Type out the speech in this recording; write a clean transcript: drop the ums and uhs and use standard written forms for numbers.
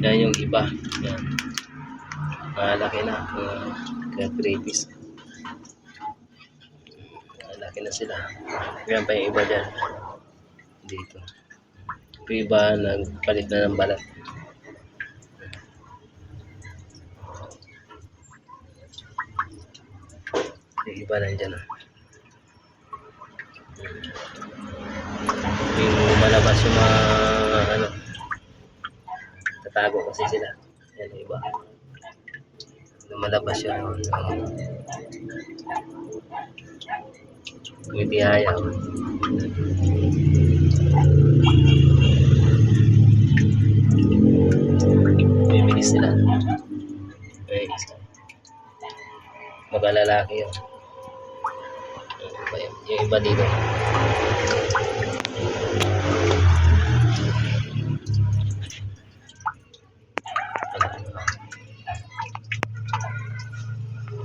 Yan yung iba. Yan. Malaki na. Kaya previs. Malaki na sila. Yan pa yung iba dyan. Dito. Yung iba nagpalit na ng balat. Yung iba nandyan. Yung malabas yung mga ano, tatago kasi sila. Yan yung iba. Lumalabas yun. May tihaya. Bibilis sila. Okay, mag-alalaki yun. Yung iba dito.